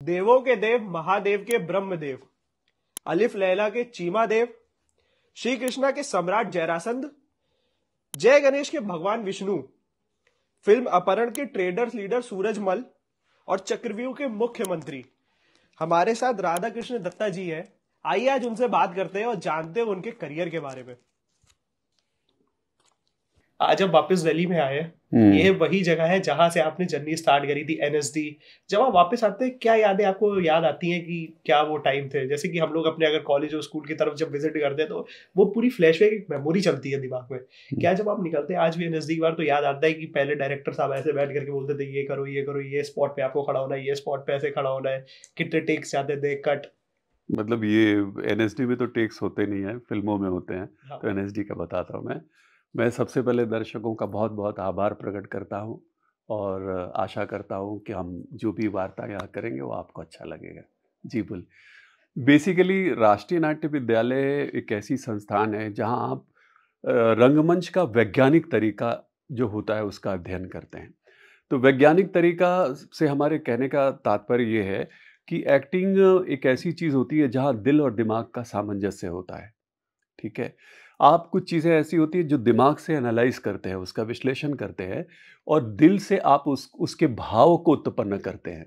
देवों के देव महादेव के ब्रह्मदेव, अलिफ लैला के चीमा देव, श्री कृष्णा के सम्राट जयरासंध, जय गणेश के भगवान विष्णु, फिल्म अपहरण के ट्रेडर्स लीडर सूरजमल और चक्रव्यूह के मुख्यमंत्री हमारे साथ राधा कृष्ण दत्ता जी हैं। आइए आज उनसे बात करते हैं और जानते हैं उनके करियर के बारे में। आज हम वापस दिल्ली में आए हैं। ये वही जगह है जहां से आपने जर्नी स्टार्ट करी थी, एनएसडी। जब आप वापस आते हैं, क्या यादें आपको याद आती हैं कि क्या वो टाइम थे? जैसे कि हम लोग अपने अगर कॉलेज और स्कूल की तरफ जब विजिट करते हैं तो वो पूरी फ्लैशबैक एक मेमोरी चलती है दिमाग में। क्या जब आप निकलते हैं आज भी एनएसडी की बार, तो याद आता है कि पहले डायरेक्टर साहब ऐसे बैठ करके बोलते थे ये करो ये करो, ये स्पॉट पे आपको खड़ा होना है, ये स्पॉट पे ऐसे खड़ा होना है, कितने टेक्स जाते थे, कट? मतलब ये एनएसडी में तो टेक्स होते नहीं है, फिल्मों में होते हैं। हाँ। तो एनएसडी का बताता हूँ मैं सबसे पहले दर्शकों का बहुत बहुत आभार प्रकट करता हूँ और आशा करता हूँ कि हम जो भी वार्ता यहाँ करेंगे वो आपको अच्छा लगेगा। जी बोल। बेसिकली राष्ट्रीय नाट्य विद्यालय एक ऐसी संस्थान है जहाँ आप रंगमंच का वैज्ञानिक तरीका जो होता है उसका अध्ययन करते हैं। तो वैज्ञानिक तरीका से हमारे कहने का तात्पर्य ये है कि एक्टिंग एक ऐसी चीज़ होती है जहाँ दिल और दिमाग का सामंजस्य होता है। ठीक है, आप कुछ चीज़ें ऐसी होती है जो दिमाग से एनालाइज करते हैं, उसका विश्लेषण करते हैं और दिल से आप उसके भाव को उत्पन्न करते हैं।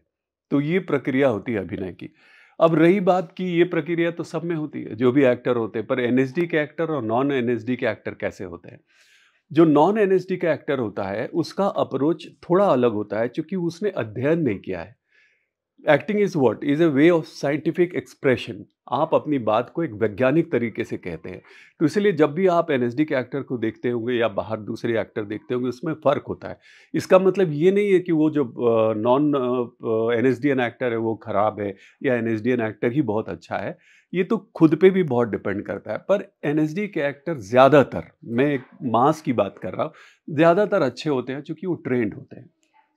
तो ये प्रक्रिया होती है अभिनय की। अब रही बात कि ये प्रक्रिया तो सब में होती है, जो भी एक्टर होते हैं, पर एनएसडी के एक्टर और नॉन एनएसडी के एक्टर कैसे होते हैं? जो नॉन एनएसडी का एक्टर होता है उसका अप्रोच थोड़ा अलग होता है, क्योंकि उसने अध्ययन नहीं किया है। Acting is what is a way of scientific expression. आप अपनी बात को एक वैज्ञानिक तरीके से कहते हैं। तो इसलिए जब भी आप एनएसडी के एक्टर को देखते होंगे या बाहर दूसरे एक्टर देखते होंगे, उसमें फ़र्क होता है। इसका मतलब ये नहीं है कि वो जो नॉन एनएसडीएन एक्टर है वो ख़राब है या एनएसडीएन एक्टर ही बहुत अच्छा है। ये तो खुद पे भी बहुत डिपेंड करता है। पर एनएसडी के एक्टर ज़्यादातर, मैं एक मास की बात कर रहा हूँ, ज़्यादातर अच्छे होते हैं क्योंकि वो ट्रेंड होते हैं।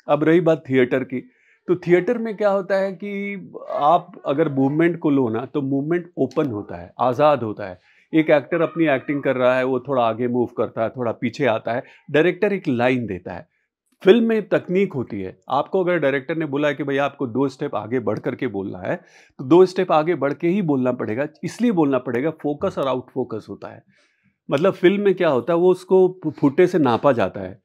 अब रही बात थिएटर की, तो थिएटर में क्या होता है कि आप अगर मूवमेंट को लो ना, तो मूवमेंट ओपन होता है, आज़ाद होता है। एक एक्टर अपनी एक्टिंग कर रहा है, वो थोड़ा आगे मूव करता है, थोड़ा पीछे आता है, डायरेक्टर एक लाइन देता है। फिल्म में तकनीक होती है। आपको अगर डायरेक्टर ने बोला है कि भैया आपको 2 स्टेप आगे बढ़ करके बोलना है, तो 2 स्टेप आगे बढ़ के ही बोलना पड़ेगा। इसलिए बोलना पड़ेगा, फोकस और आउट फोकस होता है। मतलब फिल्म में क्या होता है, वो उसको फुटे से नापा जाता है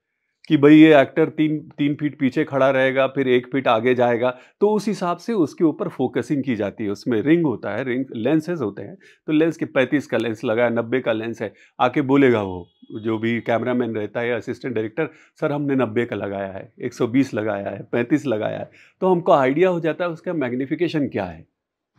कि भाई ये एक्टर 3 फीट पीछे खड़ा रहेगा, फिर 1 फीट आगे जाएगा, तो उस हिसाब से उसके ऊपर फोकसिंग की जाती है। उसमें रिंग होता है, रिंग लेंसेज होते हैं। तो लेंस के 35 का लेंस लगा है, 90 का लेंस है, आके बोलेगा वो जो भी कैमरामैन रहता है या असिस्टेंट डायरेक्टर, सर हमने 90 का लगाया है, 120 लगाया है, 35 लगाया है। तो हमको आइडिया हो जाता है उसका मैग्निफिकेशन क्या है।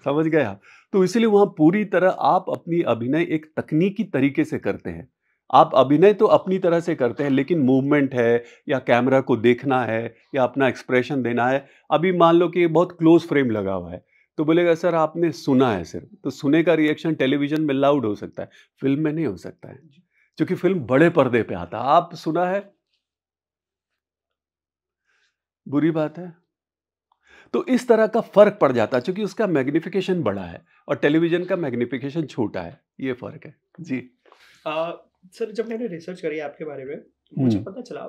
समझ गए आप? तो इसलिए वहाँ पूरी तरह आप अपनी अभिनय एक तकनीकी तरीके से करते हैं। आप अभिनय तो अपनी तरह से करते हैं, लेकिन मूवमेंट है या कैमरा को देखना है या अपना एक्सप्रेशन देना है। अभी मान लो कि बहुत क्लोज फ्रेम लगा हुआ है, तो बोलेगा सर आपने सुना है सिर्फ। तो सुने का रिएक्शन टेलीविजन में लाउड हो सकता है, फिल्म में नहीं हो सकता है, क्योंकि फिल्म बड़े पर्दे पे आता है। आप सुना है, बुरी बात है। तो इस तरह का फर्क पड़ जाता है, क्योंकि उसका मैग्निफिकेशन बड़ा है और टेलीविजन का मैग्निफिकेशन छोटा है। ये फर्क है जी। सर जब मैंने रिसर्च करी आपके बारे में, मुझे पता चला,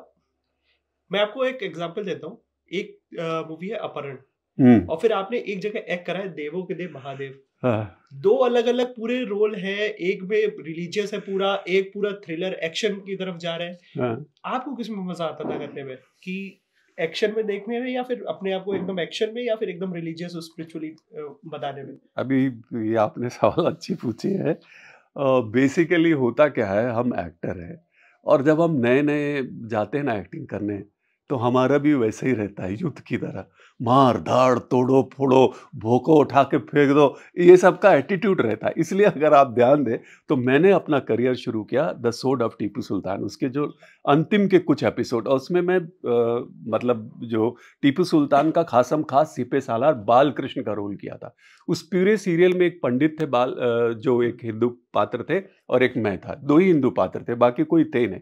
मैं आपको एक एग्जांपल देता हूँ। एक मूवी है अपहरण, और फिर आपने एक जगह एक्ट करा है देवों के देव महादेव। दो अलग अलग पूरे रोल है, एक में रिलीजियस है पूरा, एक पूरा थ्रिलर एक्शन की तरफ जा रहे हैं। आपको किस में मजा आता था करने में, कि एक्शन में देखने में, या फिर अपने आप को एकदम एक्शन में, या फिर एकदम रिलीजियस और स्पिरिचुअली बताने में? अभी ये आपने सवाल अच्छी पूछी है। बेसिकली होता क्या है, हम एक्टर हैं और जब हम नए नए जाते हैं ना एक्टिंग करने, तो हमारा भी वैसे ही रहता है, युद्ध की तरह। मार धाड़, तोड़ो फोड़ो, भोको उठा के फेंक दो, ये सब का एटीट्यूड रहता है। इसलिए अगर आप ध्यान दें, तो मैंने अपना करियर शुरू किया the sword of Tipu Sultan, उसके जो अंतिम के कुछ एपिसोड, और उसमें मैं मतलब जो टीपू सुल्तान का खासम खास सिपे सालार बाल कृष्ण का रोल किया था। उस पूरे सीरियल में एक पंडित थे, जो एक हिंदू पात्र थे, और एक मैं था। 2 ही हिंदू पात्र थे, बाकी कोई थे नहीं।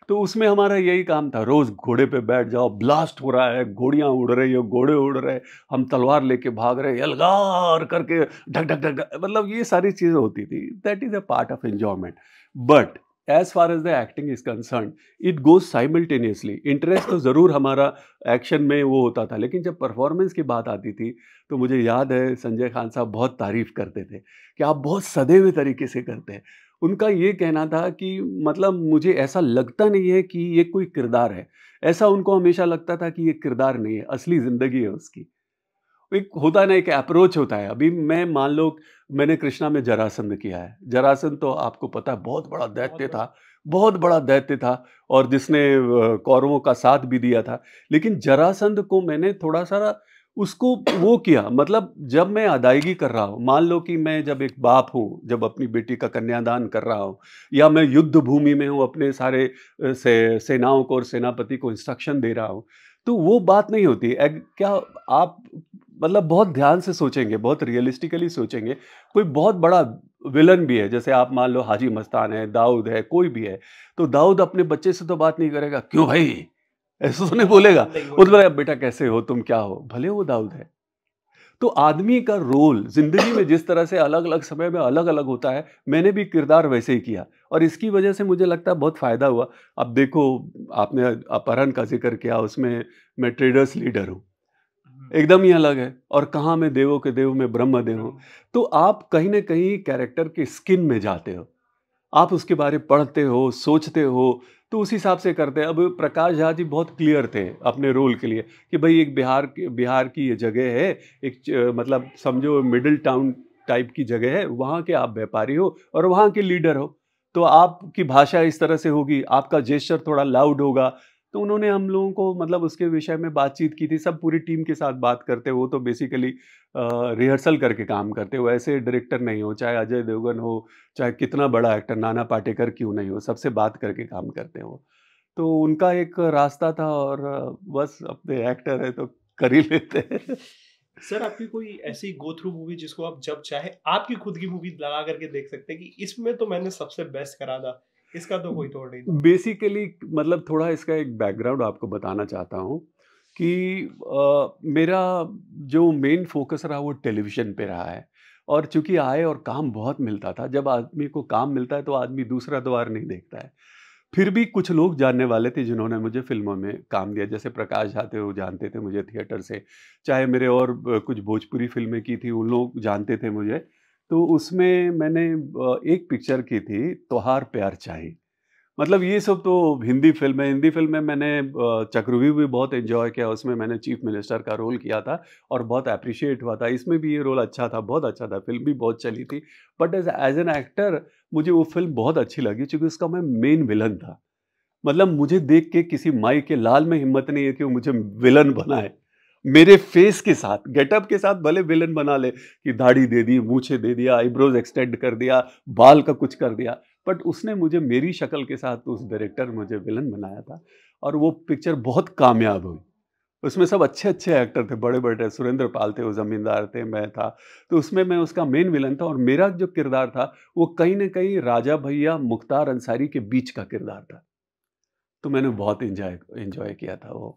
तो उसमें हमारा यही काम था, रोज घोड़े पे बैठ जाओ, ब्लास्ट हो रहा है, घोड़ियां उड़ रही है, घोड़े उड़ रहे, हम तलवार लेके भाग रहे, यलगार करके ढक ढक ढक, मतलब ये सारी चीजें होती थी। That is a part of enjoyment. But as far as the acting is concern it goes simultaneously. Interest तो ज़रूर हमारा एक्शन में वो होता था, लेकिन जब परफॉर्मेंस की बात आती थी तो मुझे याद है संजय खान साहब बहुत तारीफ़ करते थे कि आप बहुत सधे हुए तरीके से करते हैं। उनका ये कहना था कि मतलब मुझे ऐसा लगता नहीं है कि ये कोई किरदार है, ऐसा उनको हमेशा लगता था कि ये किरदार नहीं है, असली ज़िंदगी है उसकी। एक होता है ना, एक अप्रोच होता है। अभी मैं मान लो मैंने कृष्णा में जरासंध किया है। जरासंध तो आपको पता है बहुत बड़ा दैत्य था, बहुत बड़ा दैत्य था और जिसने कौरवों का साथ भी दिया था। लेकिन जरासंध को मैंने थोड़ा-सा उसको वो किया, मतलब जब मैं अदायगी कर रहा हूँ, मान लो कि मैं जब एक बाप हूँ, जब अपनी बेटी का कन्यादान कर रहा हूँ या मैं युद्ध भूमि में हूँ, अपने सारे सेनाओं को और सेनापति को इंस्ट्रक्शन दे रहा हूँ, तो वो बात नहीं होती। क्या आप मतलब बहुत ध्यान से सोचेंगे, बहुत रियलिस्टिकली सोचेंगे, कोई बहुत बड़ा विलन भी है, जैसे आप मान लो हाजी मस्तान है, दाऊद है, कोई भी है, तो दाऊद अपने बच्चे से तो बात नहीं करेगा, क्यों भाई? ऐसा तो नहीं बोलेगा। वो तो बोलेगा बेटा कैसे हो, तुम क्या हो? भले वो दाऊद है। तो आदमी का रोल ज़िंदगी में जिस तरह से अलग-अलग समय में अलग-अलग होता है, मैंने भी किरदार वैसे ही किया और इसकी वजह से मुझे लगता है बहुत फ़ायदा हुआ। अब देखो, आपने अपहरण का ज़िक्र किया, उसमें मैं ट्रेडर्स लीडर हूँ। एकदम ही अलग है। और कहाँ मैं देवों के देव में ब्रह्मदेव हूँ। तो आप कहीं न कहीं कैरेक्टर के स्किन में जाते हो। आप उसके बारे में पढ़ते हो, सोचते हो, तो उस हिसाब से करते हैं। अब प्रकाश झा जी बहुत क्लियर थे अपने रोल के लिए कि भई एक बिहार की ये जगह है, एक मतलब समझो मिडल टाउन टाइप की जगह है, वहाँ के आप व्यापारी हो और वहाँ के लीडर हो। तो आपकी भाषा इस तरह से होगी, आपका जेस्चर थोड़ा लाउड होगा। तो उन्होंने हम लोगों को मतलब उसके विषय में बातचीत की थी, सब पूरी टीम के साथ बात करते, वो तो बेसिकली रिहर्सल करके काम करते हो, ऐसे डायरेक्टर नहीं हो, चाहे अजय देवगन हो, चाहे कितना बड़ा एक्टर नाना पाटेकर क्यों नहीं हो, सबसे बात करके काम करते हो। तो उनका एक रास्ता था और बस अपने एक्टर है तो कर ही लेते हैं। सर आपकी कोई ऐसी गो थ्रू मूवी जिसको आप जब चाहे आपकी खुद की मूवी लगा करके देख सकते हैं कि इसमें तो मैंने सबसे बेस्ट करा था, इसका तो कोई तोड़ नहीं था? बेसिकली मतलब थोड़ा इसका एक बैकग्राउंड आपको बताना चाहता हूँ कि मेरा जो मेन फोकस रहा वो टेलीविज़न पे रहा है और चूँकि आय और काम बहुत मिलता था, जब आदमी को काम मिलता है तो आदमी दूसरा द्वार नहीं देखता है। फिर भी कुछ लोग जानने वाले थे जिन्होंने मुझे फ़िल्मों में काम दिया, जैसे प्रकाश झा थे, वो जानते थे मुझे थिएटर से, चाहे मेरे और कुछ भोजपुरी फ़िल्में की थी, उन लोग जानते थे मुझे। तो उसमें मैंने एक पिक्चर की थी, तोहार प्यार चाही। मतलब ये सब तो हिंदी फ़िल्म है। हिंदी फ़िल्म में मैंने चक्रव्यूह भी बहुत एन्जॉय किया, उसमें मैंने चीफ़ मिनिस्टर का रोल किया था और बहुत एप्रिशिएट हुआ था। इसमें भी ये रोल अच्छा था, बहुत अच्छा था, फ़िल्म भी बहुत चली थी। बट एज़ एन एक्टर मुझे वो फ़िल्म बहुत अच्छी लगी क्योंकि उसका मैं मेन विलन था। मतलब मुझे देख के किसी माई के लाल में हिम्मत नहीं है कि वो मुझे विलन बनाए। मेरे फेस के साथ, गेटअप के साथ भले विलन बना ले कि दाढ़ी दे दी, मूंछें दे दिया, आईब्रोज एक्सटेंड कर दिया, बाल का कुछ कर दिया, बट उसने मुझे मेरी शक्ल के साथ उस डायरेक्टर मुझे विलन बनाया था और वो पिक्चर बहुत कामयाब हुई। उसमें सब अच्छे-अच्छे एक्टर थे, बड़े-बड़े, सुरेंद्र पाल थे, वो ज़मींदार थे, मैं था। तो उसमें मैं उसका मेन विलन था और मेरा जो किरदार था, वो कहीं न कहीं राजा भैया, मुख्तार अंसारी के बीच का किरदार था। तो मैंने बहुत एन्जॉय किया था वो।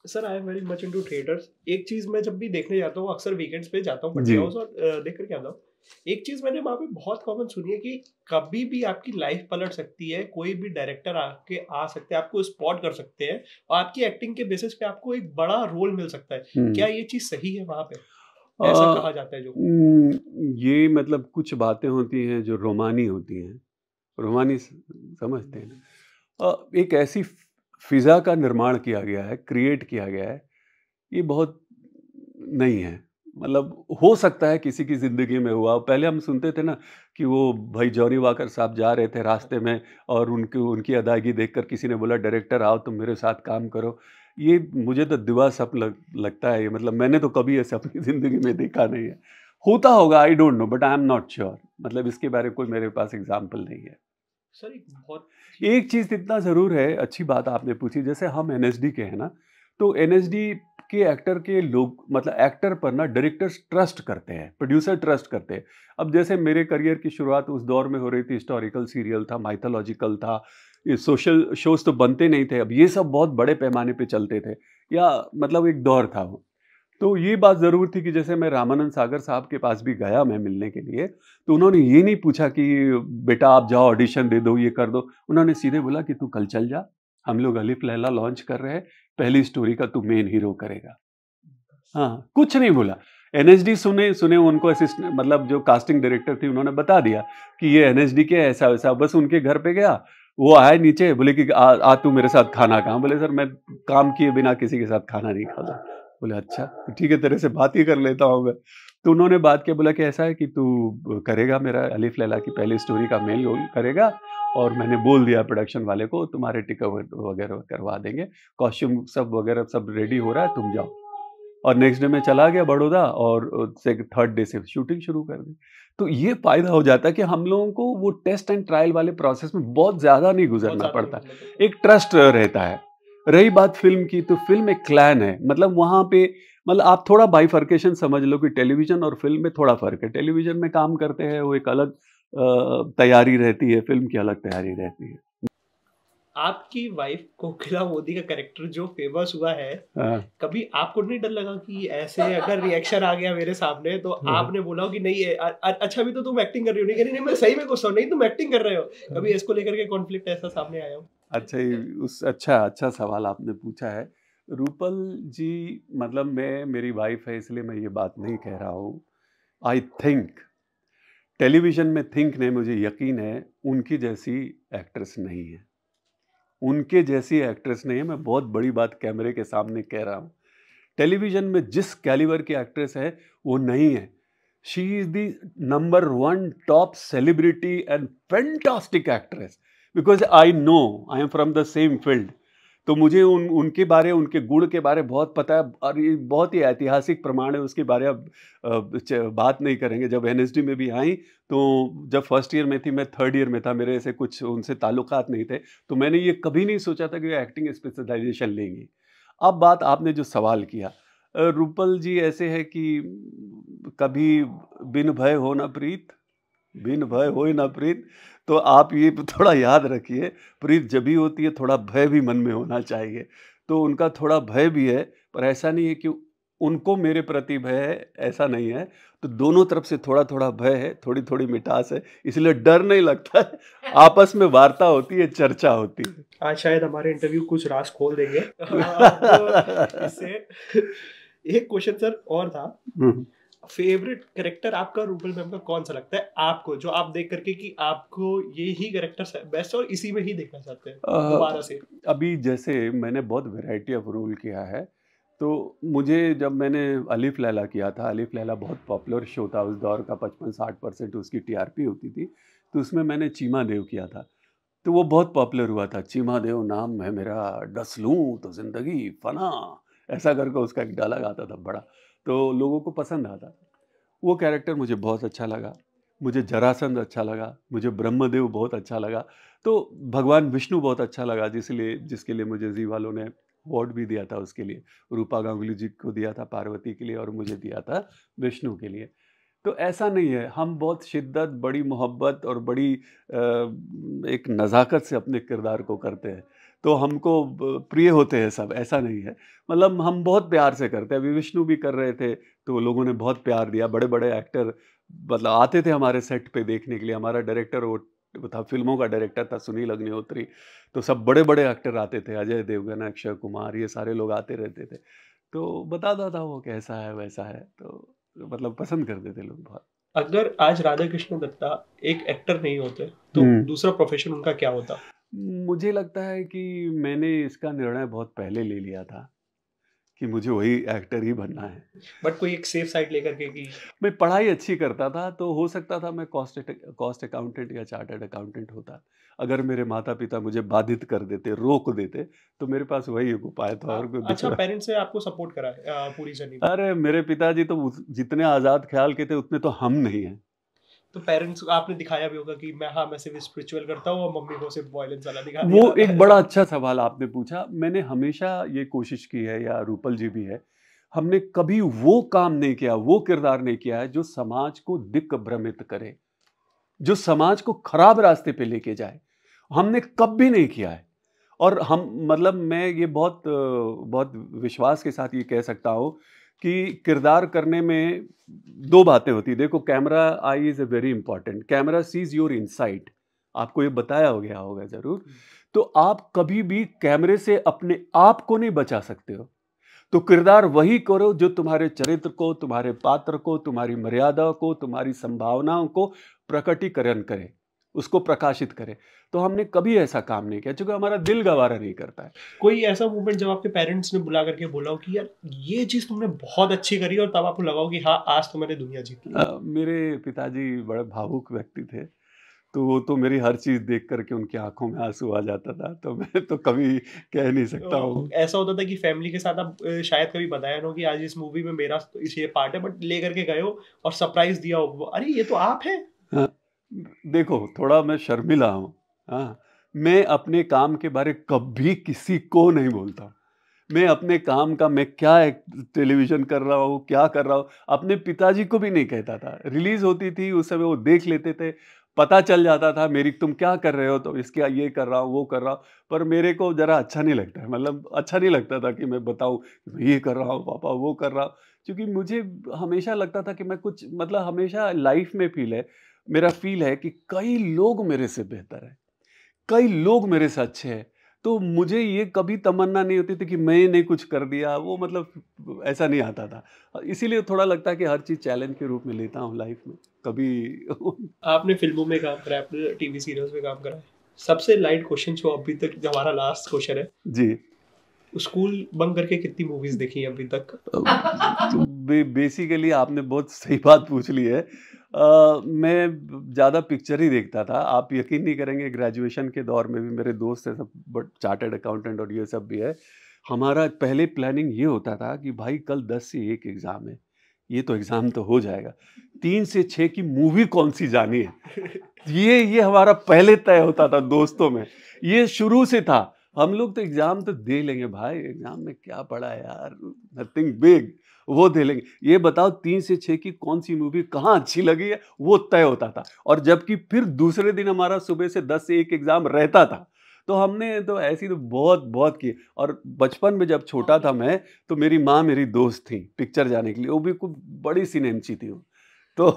Sir I am very much into theatres. एक चीज़ मैं जब भी देखने जाता हूँ, अक्सर वीकेंड्स पे जाता हूँ जी। बंटी हाउस और देख कर के आता हूँ। एक चीज़ मैंने वहाँ पे बहुत कॉमन सुनी है कि कभी भी आपकी लाइफ पलट सकती है, कोई भी डायरेक्टर आके आ सकते हैं, आपको स्पॉट कर सकते हैं और आपकी एक्टिंग के बेसिस पे आपको एक बड़ा रोल मिल सकता है। क्या ये चीज़ सही है वहाँ पे? ऐसा अ, कहा जाता है जो? ये मतलब कुछ बातें होती हैं जो रोमानी होती हैं। रोमानी समझते हैं ना? एक ऐसी फ़िज़ा का निर्माण किया गया है, क्रिएट किया गया है, ये बहुत नहीं है। मतलब हो सकता है किसी की ज़िंदगी में हुआ हो। पहले हम सुनते थे ना कि वो भाई जॉनी वॉकर साहब जा रहे थे रास्ते में और उनकी उनकी अदायगी देखकर किसी ने बोला डायरेक्टर आओ तुम मेरे साथ काम करो। ये मुझे तो दिवा स्वप्न लगता है ये, मतलब मैंने तो कभी ऐसे अपनी ज़िंदगी में देखा नहीं है। होता होगा, I don't know, but I am not sure. मतलब इसके बारे में कोई मेरे पास एग्ज़ाम्पल नहीं है। सर एक बहुत एक चीज़ इतना ज़रूर है, अच्छी बात आपने पूछी, जैसे हम एनएसडी के हैं ना, तो एनएसडी के एक्टर के लोग मतलब एक्टर पर ना डायरेक्टर्स ट्रस्ट करते हैं, प्रोड्यूसर ट्रस्ट करते हैं। अब जैसे मेरे करियर की शुरुआत उस दौर में हो रही थी, हिस्टोरिकल सीरियल था, माइथोलॉजिकल था, ये सोशल शोज़ तो बनते नहीं थे, अब ये सब बहुत बड़े पैमाने पे चलते थे या मतलब एक दौर था वो। तो ये बात ज़रूर थी कि जैसे मैं रामानंद सागर साहब के पास भी गया मैं मिलने के लिए, तो उन्होंने ये नहीं पूछा कि बेटा आप जाओ ऑडिशन दे दो, ये कर दो। उन्होंने सीधे बोला कि तू कल चल जा, हम लोग अलिफ लैला लॉन्च कर रहे हैं, पहली स्टोरी का तू मेन हीरो करेगा। हाँ, कुछ नहीं बोला। एनएसडी सुने उनको असिस्टेंट मतलब जो कास्टिंग डायरेक्टर थी उन्होंने बता दिया कि ये एनएसडी के ऐसा वैसा, बस उनके घर पे गया, वो आए नीचे, बोले कि आ तू मेरे साथ खाना खा। बोले सर मैं काम किए बिना किसी के साथ खाना नहीं खाता। बोले अच्छा तो ठीक है, तेरे से बात ही कर लेता हूँ मैं। तो उन्होंने बात किया, बोला कि ऐसा है कि तू करेगा मेरा अलिफ लैला की पहली स्टोरी का मेन रोल करेगा, और मैंने बोल दिया प्रोडक्शन वाले को तुम्हारे टिकट वगैरह करवा देंगे, कॉस्ट्यूम सब वगैरह सब रेडी हो रहा है, तुम जाओ। और नेक्स्ट डे मैं चला गया बड़ौदा, और थर्ड डे से शूटिंग शुरू कर दी। तो ये फायदा हो जाता है कि हम लोगों को वो टेस्ट एंड ट्रायल वाले प्रोसेस में बहुत ज्यादा नहीं गुजरना पड़ता, एक ट्रस्ट रहता है। रही बात फिल्म की, तो फिल्म एक क्लैन है, मतलब वहां पे मतलब आप थोड़ा बाइफर्केशन समझ लो कि टेलीविजन और फिल्म में थोड़ा फर्क है। टेलीविजन में काम करते हैं वो एक अलग तैयारी रहती है, फिल्म की अलग तैयारी रहती है। आपकी वाइफ कोकिला मोदी का कैरेक्टर जो फेमस हुआ है, कभी आपको नहीं डर लगा कि ऐसे अगर रिएक्शन आ गया मेरे सामने तो आपने बोला कि नहीं अच्छा भी तो तुम एक्टिंग कर रही हो, नहीं मैं सही में गुस्सा हूं, नहीं तुम एक्टिंग कर रहे हो, कभी इसको लेकर के कॉन्फ्लिक्ट ऐसा सामने आया हो? अच्छा सवाल आपने पूछा है रूपल जी। मतलब मेरी वाइफ है इसलिए मैं ये बात नहीं कह रहा हूँ। आई थिंक टेलीविजन में थिंक नहीं, मुझे यकीन है उनकी जैसी एक्ट्रेस नहीं है, उनके जैसी एक्ट्रेस नहीं है। मैं बहुत बड़ी बात कैमरे के सामने कह रहा हूँ। टेलीविजन में जिस कैलिबर की एक्ट्रेस है वो नहीं है। She is the number 1 top celebrity and fantastic actress, because I know I am from the same field. तो मुझे उनके बारे, उनके गुण के बारे बहुत पता है, और ये बहुत ही ऐतिहासिक प्रमाण है उसके बारे। अब बात नहीं करेंगे। जब एनएसडी में भी आई, तो जब फर्स्ट ईयर में थी, मैं थर्ड ईयर में था, मेरे ऐसे कुछ उनसे ताल्लुकात नहीं थे, तो मैंने ये कभी नहीं सोचा था कि वो एक्टिंग स्पेशलाइजेशन लेंगी। अब बात आपने जो सवाल किया, रूपल जी ऐसे है कि कभी बिन भय हो ना प्रीत, बिन भय हो ना प्रीत। तो आप ये थोड़ा याद रखिए, प्रीत जब भी होती है थोड़ा भय भी मन में होना चाहिए। तो उनका थोड़ा भय भी है, पर ऐसा नहीं है कि उनको मेरे प्रति भय है, ऐसा नहीं है। तो दोनों तरफ से थोड़ा थोड़ा भय है, थोड़ी थोड़ी मिठास है, इसलिए डर नहीं लगता है। आपस में वार्ता होती है, चर्चा होती है। आज शायद हमारे इंटरव्यू कुछ राज खोल देंगे। इससे एक क्वेश्चन सर और था, फेवरेट कैरेक्टर आपका रूपल मैम का कौन सा लगता है आपको, जो आप देख करके कि आपको ये ही कैरेक्टर बेस्ट और इसी में ही देखना चाहते हैं दोबारा से? अभी जैसे मैंने बहुत वैरायटी ऑफ रोल किया है, तो मुझे जब मैंने अलिफ लैला किया था, अलिफ लैला बहुत पॉपुलर शो था उस दौर का, 55-60% उसकी टीआरपी होती थी। तो उसमें मैंने चीमा देव किया था, तो वो बहुत पॉपुलर हुआ था। चीमा देव नाम है मेरा, डस लूँ तो जिंदगी फना, ऐसा करके उसका एक डायलॉग आता था बड़ा, तो लोगों को पसंद आता था। वो कैरेक्टर मुझे बहुत अच्छा लगा। मुझे जरासंध अच्छा लगा, मुझे ब्रह्मदेव बहुत अच्छा लगा, तो भगवान विष्णु बहुत अच्छा लगा, जिसके लिए मुझे जी वालों ने अवार्ड भी दिया था उसके लिए। रूपा गांगुली जी को दिया था पार्वती के लिए, और मुझे दिया था विष्णु के लिए। तो ऐसा नहीं है, हम बहुत शिद्दत, बड़ी मोहब्बत और बड़ी एक नज़ाकत से अपने किरदार को करते हैं, तो हमको प्रिय होते हैं सब, ऐसा नहीं है। मतलब हम बहुत प्यार से करते हैं। अभी विष्णु भी कर रहे थे, तो लोगों ने बहुत प्यार दिया। बड़े बड़े एक्टर मतलब आते थे हमारे सेट पे देखने के लिए। हमारा डायरेक्टर वो था, फिल्मों का डायरेक्टर था सुनील अग्निहोत्री, तो सब बड़े बड़े एक्टर आते थे, अजय देवगन, अक्षय कुमार, ये सारे लोग आते रहते थे। तो बताता था वो कैसा है वैसा है, तो मतलब पसंद करते थे लोग बहुत। अगर आज राधा कृष्ण दत्ता एक एक्टर नहीं होते तो दूसरा प्रोफेशन उनका क्या होता? मुझे लगता है कि मैंने इसका निर्णय बहुत पहले ले लिया था कि मुझे वही एक्टर ही बनना है। बट कोई एक सेफ साइड लेकर के कि मैं पढ़ाई अच्छी करता था, तो हो सकता था मैं कॉस्ट अकाउंटेंट या चार्टर्ड अकाउंटेंट होता। अगर मेरे माता पिता मुझे बाधित कर देते, रोक देते, तो मेरे पास वही एक उपाय था। और अच्छा, पेरेंट्स ने आपको सपोर्ट करा है पूरी जर्नी? अरे मेरे पिताजी तो जितने आज़ाद ख्याल के थे उतने तो हम नहीं हैं। तो पेरेंट्स आपने दिखाया भी होगा कि मैं सिर्फ स्पिरिचुअल करता हूँ, और मम्मी को सिर्फ वायलेंस वाला दिखा दिया। वो एक बड़ा अच्छा सवाल आपने पूछा। मैंने हमेशा ये कोशिश की है, या रूपल जी भी है, हमने कभी वो काम नहीं किया, वो किरदार नहीं किया है जो समाज को दिग्भ्रमित करे, जो समाज को खराब रास्ते पे लेके जाए। हमने कभी नहीं किया है। और हम मतलब मैं ये बहुत बहुत विश्वास के साथ ये कह सकता हूँ कि किरदार करने में दो बातें होती है। देखो, camera I is a very important. Camera sees your insight, आपको ये बताया हो गया होगा जरूर। तो आप कभी भी कैमरे से अपने आप को नहीं बचा सकते हो। तो किरदार वही करो जो तुम्हारे चरित्र को, तुम्हारे पात्र को, तुम्हारी मर्यादा को, तुम्हारी संभावनाओं को प्रकटीकरण करे, उसको प्रकाशित करे। तो हमने कभी ऐसा काम नहीं किया, क्योंकि हमारा दिल गवारा नहीं करता है। कोई ऐसा मोमेंट जब आपके पेरेंट्स ने बुला करके बोला हो कि यार ये चीज तुमने बहुत अच्छी करी, और तब आपको लगा हो कि हाँ आज तो मैंने दुनिया जीत ली? मेरे पिताजी बड़े भावुक व्यक्ति थे, तो वो तो मेरी हर चीज देख करके उनकी आंखों में आंसू आ जाता था, तो मैं तो कभी कह नहीं सकता हूँ। ऐसा होता था कि फैमिली के साथ आप शायद कभी बताया ना हो कि आज इस मूवी में मेरा ये पार्ट है, बट ले करके गए हो और सरप्राइज दिया हो, अरे ये तो आप हैं? हाँ, देखो थोड़ा मैं शर्मिला हूँ। हाँ, मैं अपने काम के बारे कभी किसी को नहीं बोलता। मैं अपने काम का, मैं क्या टेलीविजन कर रहा हूँ, क्या कर रहा हूँ, अपने पिताजी को भी नहीं कहता था। रिलीज होती थी उस समय, वो देख लेते थे, पता चल जाता था मेरी, तुम क्या कर रहे हो, तो इसके ये कर रहा हूँ, वो कर रहा हूँ। पर मेरे को जरा अच्छा नहीं लगता है, मतलब अच्छा नहीं लगता था कि मैं बताऊँ मैं ये कर रहा हूँ पापा, वो कर रहा हूँ। क्योंकि मुझे हमेशा लगता था कि मैं कुछ, मतलब हमेशा लाइफ में मेरा फील है कि कई लोग मेरे से बेहतर है, कई लोग मेरे से अच्छे हैं। तो मुझे ये कभी तमन्ना नहीं होती थी कि मैंने कुछ कर दिया, वो मतलब ऐसा नहीं आता था। इसीलिए थोड़ा लगता है कि हर चीज़ चैलेंज के रूप में लेता हूँ लाइफ में कभी। आपने फिल्मों में काम करा, आपने टीवी सीरियल्स में काम करा है। सबसे लाइट क्वेश्चन जो अभी तक, जो हमारा लास्ट क्वेश्चन है जी, स्कूल बंक करके कितनी मूवीज देखी है अभी तक? तो बेसिकली आपने बहुत सही बात पूछ ली है। मैं ज़्यादा पिक्चर ही देखता था। आप यकीन नहीं करेंगे, ग्रेजुएशन के दौर में भी मेरे दोस्त हैं सब, बट चार्टर्ड अकाउंटेंट और ये सब भी है। हमारा पहले प्लानिंग ये होता था कि भाई कल 10 से 1 एग्ज़ाम है, ये तो एग्ज़ाम तो हो जाएगा, 3 से 6 की मूवी कौन सी जानी है। ये हमारा पहले तय होता था दोस्तों में, ये शुरू से था। हम लोग तो एग्ज़ाम तो दे लेंगे भाई, एग्ज़ाम में क्या पड़ा है यार, नथिंग बिग, वो दे लेंगे। ये बताओ 3 से 6 की कौन सी मूवी कहाँ अच्छी लगी है, वो तय होता था। और जबकि फिर दूसरे दिन हमारा सुबह से 10 से 1 एग्ज़ाम रहता था। तो हमने तो ऐसी तो बहुत की। और बचपन में जब छोटा था मैं, तो मेरी माँ मेरी दोस्त थी पिक्चर जाने के लिए, वो भी खूब बड़ी सिनेमची थी वो। तो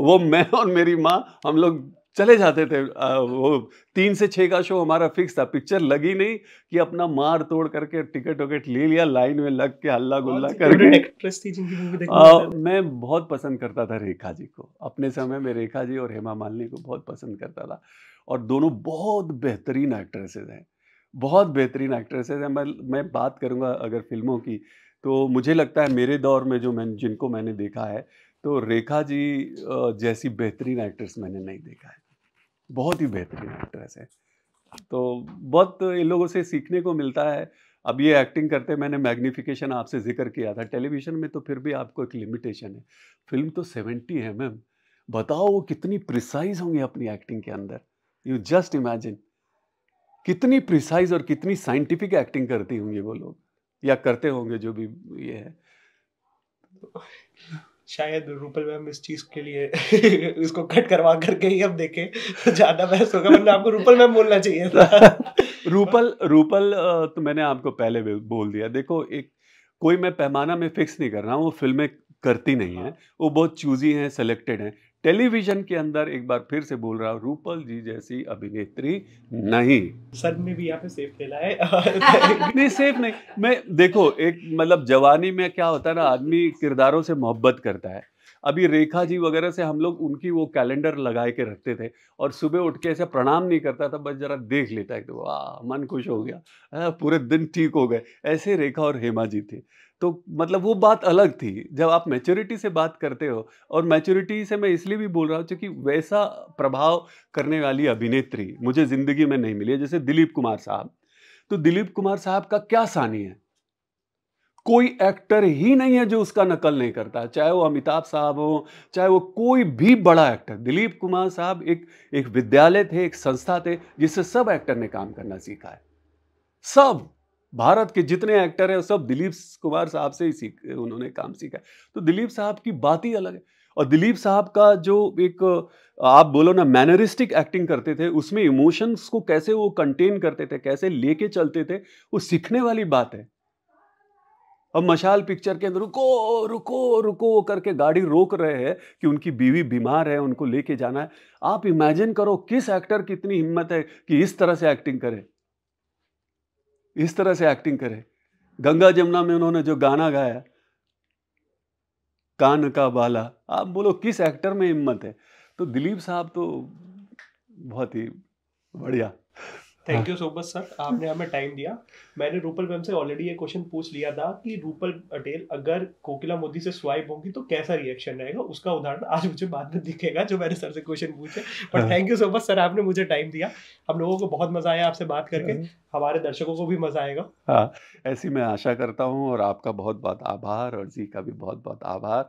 वो मैं और मेरी माँ, हम लोग चले जाते थे। वो 3 से 6 का शो हमारा फिक्स था। पिक्चर लगी नहीं कि अपना मार तोड़ करके टिकट विकेट ले लिया, लाइन में लग के हल्ला गुल्ला करके। एक्ट्रेस थी जिनकी मूवी देखने मैं बहुत पसंद करता था रेखा जी को। अपने समय में रेखा जी और हेमा मालिनी को बहुत पसंद करता था, और दोनों बहुत बेहतरीन एक्ट्रेसेस हैं, बहुत बेहतरीन एक्ट्रेसेस हैं। मैं बात करूंगा अगर फिल्मों की, तो मुझे लगता है मेरे दौर में जिनको मैंने देखा है, तो रेखा जी जैसी बेहतरीन एक्ट्रेस मैंने नहीं देखा है। बहुत ही बेहतरीन एक्ट्रेस है। तो बहुत इन लोगों से सीखने को मिलता है। अब ये एक्टिंग करते, मैंने मैग्निफिकेशन आपसे जिक्र किया था, टेलीविजन में तो फिर भी आपको एक लिमिटेशन है। फिल्म तो 70 है मैम, बताओ वो कितनी प्रिसाइज होंगी अपनी एक्टिंग के अंदर। यू जस्ट इमेजिन कितनी प्रिसाइज और कितनी साइंटिफिक एक्टिंग करती होंगी वो लोग, या करते होंगे, जो भी ये है। शायद रूपल मैम इस चीज के लिए इसको कट करवा करके ही अब देखे ज्यादा बहस होगा, वरना आपको रूपल मैम बोलना चाहिए था। रूपल तो मैंने आपको पहले बोल दिया। देखो, एक कोई मैं पैमाना में फिक्स नहीं कर रहा हूँ, वो फिल्में करती नहीं है, वो बहुत चूजी हैं, सेलेक्टेड हैं। टेलीविजन के अंदर एक बार फिर से बोल रहा हूँ, रूपल जी जैसी अभिनेत्री नहीं। सर ने भी यहाँ पे सेफ खेला है। नहीं, सेफ नहीं। मैं देखो, एक मतलब जवानी में क्या होता है ना, आदमी किरदारों से मोहब्बत करता है। अभी रेखा जी वगैरह से हम लोग उनकी वो कैलेंडर लगा के रखते थे, और सुबह उठ के ऐसे प्रणाम नहीं करता था, बस जरा देख लेता है, तो वाह मन खुश हो गया, पूरे दिन ठीक हो गए। ऐसे रेखा और हेमा जी थे। तो मतलब वो बात अलग थी जब आप मैच्योरिटी से बात करते हो। और मैच्योरिटी से मैं इसलिए भी बोल रहा हूँ क्योंकि वैसा प्रभाव करने वाली अभिनेत्री मुझे जिंदगी में नहीं मिली है, जैसे दिलीप कुमार साहब। तो दिलीप कुमार साहब का क्या सानी है, कोई एक्टर ही नहीं है जो उसका नकल नहीं करता, चाहे वो अमिताभ साहब हो, चाहे वो कोई भी बड़ा एक्टर। दिलीप कुमार साहब एक विद्यालय थे, एक संस्था थे, जिससे सब एक्टर ने काम करना सीखा है। सब भारत के जितने एक्टर हैं सब दिलीप कुमार साहब से ही उन्होंने काम सीखा है। तो दिलीप साहब की बात ही अलग है। और दिलीप साहब का जो एक, आप बोलो ना, मैनरिस्टिक एक्टिंग करते थे, उसमें इमोशंस को कैसे वो कंटेन करते थे, कैसे लेके चलते थे, वो सीखने वाली बात है। अब मशाल पिक्चर के अंदर रुको रुको रुको करके गाड़ी रोक रहे हैं कि उनकी बीवी बीमार है, उनको लेके जाना है। आप इमेजिन करो किस एक्टर की इतनी हिम्मत है कि इस तरह से एक्टिंग करे, इस तरह से एक्टिंग करे। गंगा जमुना में उन्होंने जो गाना गाया, कान का बाला, आप बोलो किस एक्टर में हिम्मत है। तो दिलीप साहब तो बहुत ही बढ़िया। Thank you so much sir, आपने हमें टाइम दिया। मैंने रूपल मैम से ऑलरेडी ये क्वेश्चन पूछ लिया था कि रूपल पटेल अगर कोकिला मोदी से स्वाइप होंगी तो कैसा रिएक्शन रहेगा, उसका उदाहरण आज मुझे बाद में दिखेगा जो मैंने सर से क्वेश्चन पूछे। But thank you so much sir, आपने मुझे टाइम दिया। हम लोगों को बहुत मजा आया आपसे बात करके, हमारे दर्शकों को भी मजा आएगा। हाँ, ऐसी मैं आशा करता हूँ, और आपका बहुत बहुत आभार, और जी का भी बहुत बहुत आभार।